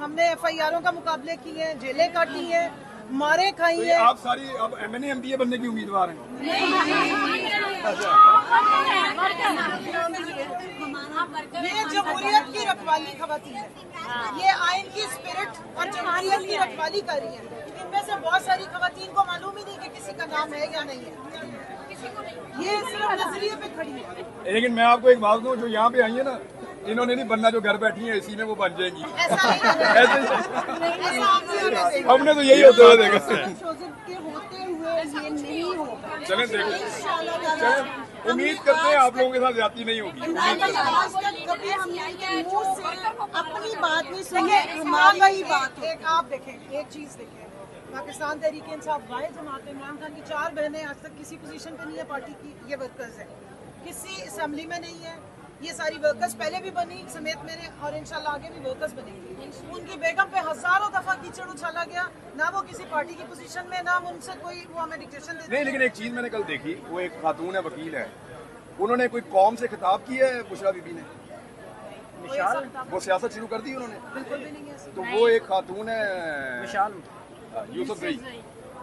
ہم نے FIR کا مقابلے کیے ہیں, جیلیں کاٹی ہیں, مارے کھائی ہیں. آپ ساری اب MNA MPA بننے کی امیدوار ہیں؟ یہ جمہوریت کی رکھوالی خواتین ہے, یہ آئین کی اسپرٹ اور جمہوریت کی رکھوالی کر رہی ہیں. ان میں سے بہت ساری خواتین کو معلوم ہی نہیں کہ کسی کا نام ہے یا نہیں ہے, یہ صرف نظریے پہ کھڑی ہے. لیکن میں آپ کو ایک بات دوں, جو یہاں پہ آئی ہیں نا, انہوں نے نہیں بننا, جو گھر بیٹھی ہیں اسی میں وہ بن جائیں گی. ہم نے تو یہی ہوتے ہوئے دیکھا. چلیں دیکھیں, امید کرتے ہیں آپ لوگوں کے ساتھ زیادتی نہیں ہوگی. اپنی بات نہیں سنیے, ہماری بات. ایک آپ دیکھیں, ایک چیز دیکھیں, پاکستان تحریک انصاف واحد جماعت عمران خان کی 4 بہنیں آج تک کسی پوزیشن پہ نہیں ہے پارٹی کی, یہ ورکرز ہیں, کسی اسمبلی میں نہیں ہے. یہ ساری ورکرز پہلے بھی بنی سمیت میرے, اور انشاءاللہ آگے بھی ورکرز بنیں گی. ان کی بیگم پہ ہزاروں دفعہ کیچڑ اچھالا گیا, نہ وہ کسی پارٹی کی پوزیشن میں, نہ ان سے کوئی وہ ہمیں ڈکٹیشن دیتے. نہیں, لیکن ایک چیز میں نے کل دیکھی, وہ ایک خاتون ہے, وکیل ہے, انہوں نے کوئی قوم سے خطاب کیا ہے بشرا بی بی نے, وہ سیاست شروع کر دی انہوں نے. بالکل بھی نہیں ہے. تو وہ ایک خاتون ہے یوسف زئی,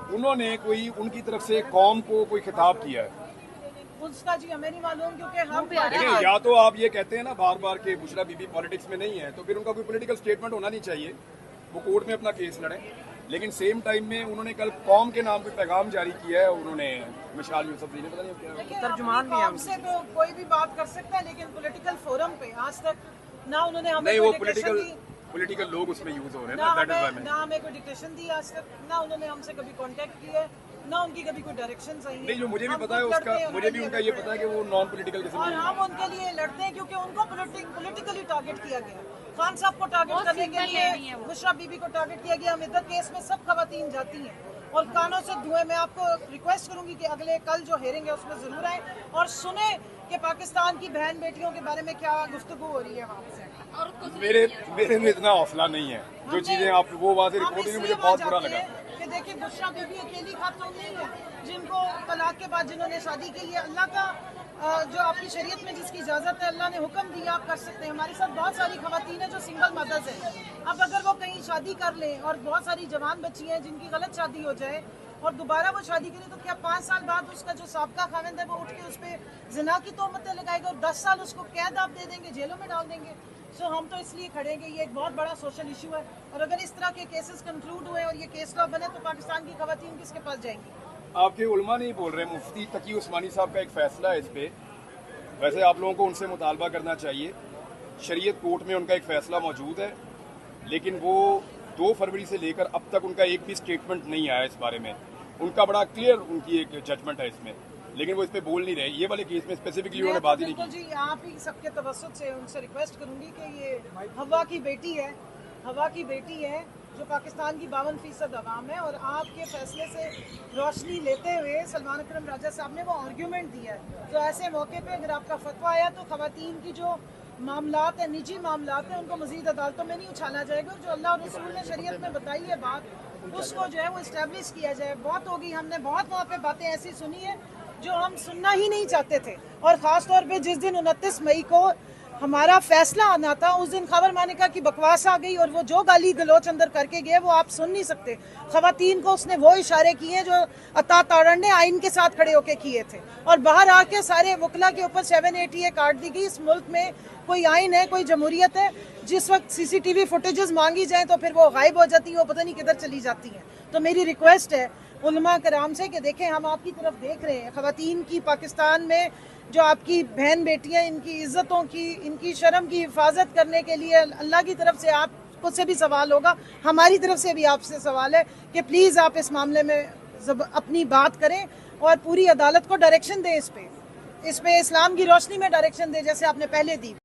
انہوں نے کوئی ان کی طرف سے قوم کو کوئی خطاب کیا ہے اس کا؟ جی ہمیں نہیں معلوم, کیونکہ ہم دیکھیں, یا تو آپ یہ کہتے ہیں نا بار بار کہ بشرا بی بی پالیٹکس میں نہیں ہے, تو پھر ان کا کوئی پولیٹیکل سٹیٹمنٹ ہونا نہیں چاہیے, وہ کورٹ میں اپنا کیس لڑیں. لیکن سیم ٹائم میں انہوں نے کل قوم کے نام پہ پیغام جاری کیا ہے, انہوں نے مشال یوسف زئی نے, پتہ نہیں کیا ترجمان بھی ہم سے تو کوئی بھی بات کر سکتا ہے, لیکن پولیٹیکل فورم پہ آج تک نہ انہوں نے ہمیں نہیں, وہ کوئی پولیٹیکل لوگ اس میں یوز ہو رہے ہیں, نہ ہمیں کوئی ڈکٹیشن دی آج تک, نہ انہوں نے ہم سے کبھی کانٹیکٹ کیا ہے, نہ ان کی کبھی کوئی ڈائریکشنز آئی ہیں. نہیں, جو مجھے بھی پتا ہے اس کا, مجھے بھی ان کا یہ پتا ہے کہ وہ نان پولیٹیکل قسم اور ہم ان کے لیے لڑتے ہیں کیونکہ ان کو پولیٹیکلی ٹارگٹ کیا گیا. خان صاحب کو ٹارگٹ کرنے کے لیے بشرا بی بی کو ٹارگٹ کیا گیا. امدت کیس میں سب خواتین جاتی ہیں اور کانوں سے دھوئے. میں آپ کو ریکویسٹ کروں گی کہ اگلے کل جو ہیرنگ ہے اس میں ضرور آئیں اور سنیں کہ پاکستان کی بہن بیٹیوں کے بارے میں کیا گفتگو ہو رہی ہے وہاں سے. میرے میں اتنا حوصلہ نہیں ہے, جو چیزیں آپ وہ وہاں سے رپورٹ ہوئی, مجھے بہت برا لگا. کہ دیکھیں, بشرا بی بی اکیلی خاتون نہیں ہے جن کو طلاق کے بعد جنہوں نے شادی کی ہے, اللہ کا جو آپ کی شریعت میں جس کی اجازت ہے, اللہ نے حکم دیا آپ کر سکتے ہیں. ہمارے ساتھ بہت ساری خواتین ہیں جو سنگل مدرز ہیں. اب اگر وہ کہیں شادی کر لیں, اور بہت ساری جوان بچی ہیں جن کی غلط شادی ہو جائے اور دوبارہ وہ شادی کرے, تو کیا 5 سال بعد اس کا جو سابقہ خاوند ہے وہ اٹھ کے اس پہ زنا کی تہمتیں لگائے گا اور 10 سال اس کو قید آپ دے دیں گے, جیلوں میں ڈال دیں گے. سو ہم تو اس لیے کھڑے ہیں کہ یہ ایک بہت بڑا سوشل ایشو ہے, اور اگر اس طرح کے کیسز کنکلوڈ ہوئے اور یہ کیس لا بنے تو پاکستان کی خواتین کس کے پاس جائیں گی؟ آپ کے علماء نہیں بول رہے, مفتی تقی عثمانی صاحب کا ایک فیصلہ ہے اس پہ. ویسے آپ لوگوں کو ان سے مطالبہ کرنا چاہیے, شریعت کورٹ میں ان کا ایک فیصلہ موجود ہے, لیکن وہ 2 فروری سے لے کر اب تک ان کا ایک بھی سٹیٹمنٹ نہیں آیا اس بارے میں. ان کا بڑا کلیئر ان کی ایک ججمنٹ ہے اس میں, لیکن وہ اس پہ بول نہیں رہے. یہ والے کیس میں اسپیسیفکلی انہوں نے بات ہی نہیں کی. جی آپ ہی سب کے توسط سے ان سے ریکویسٹ کروں گی کہ یہ ہوا کی بیٹی ہے, ہوا کی بیٹی ہے جو پاکستان کی 52% عوام ہے, اور آپ کے فیصلے سے روشنی لیتے ہوئے سلمان اکرم راجہ صاحب نے وہ آرگیومنٹ دیا ہے. تو ایسے موقع پہ اگر آپ کا فتویٰ آیا تو خواتین کی جو معاملات ہیں, نجی معاملات ہیں, ان کو مزید عدالتوں میں نہیں اچھالا جائے گا. جو اللہ اور رسول نے شریعت میں بتائی ہے بات, اس کو جو ہے وہ اسٹیبلش کیا جائے. بہت ہوگی, ہم نے بہت وہاں پہ باتیں ایسی سنی ہیں جو ہم سننا ہی نہیں چاہتے تھے. اور خاص طور پہ جس دن 29 مئی کو ہمارا فیصلہ آنا تھا, اس دن خبر مانکا کی بکواس آ گئی, اور وہ جو گالی گلوچ اندر کر کے گئے وہ آپ سن نہیں سکتے. خواتین کو اس نے وہ اشارے کیے جو عطا تارڑ نے آئین کے ساتھ کھڑے ہو کے کیے تھے, اور باہر آ کے سارے وکلا کے اوپر 780 کاٹ دی گئی. اس ملک میں کوئی آئین ہے, کوئی جمہوریت ہے؟ جس وقت CCTV فوٹیجز مانگی جائیں تو پھر وہ غائب ہو جاتی ہیں, وہ پتہ نہیں کدھر چلی جاتی ہیں. تو میری ریکویسٹ ہے علماء کرام سے کہ دیکھیں, ہم آپ کی طرف دیکھ رہے ہیں. خواتین کی پاکستان میں جو آپ کی بہن بیٹیاں, ان کی عزتوں کی, ان کی شرم کی حفاظت کرنے کے لیے اللہ کی طرف سے آپ کو سے بھی سوال ہوگا, ہماری طرف سے بھی آپ سے سوال ہے کہ پلیز آپ اس معاملے میں اپنی بات کریں اور پوری عدالت کو ڈائریکشن دیں. اس پہ اسلام کی روشنی میں ڈائریکشن دیں جیسے آپ نے پہلے دی.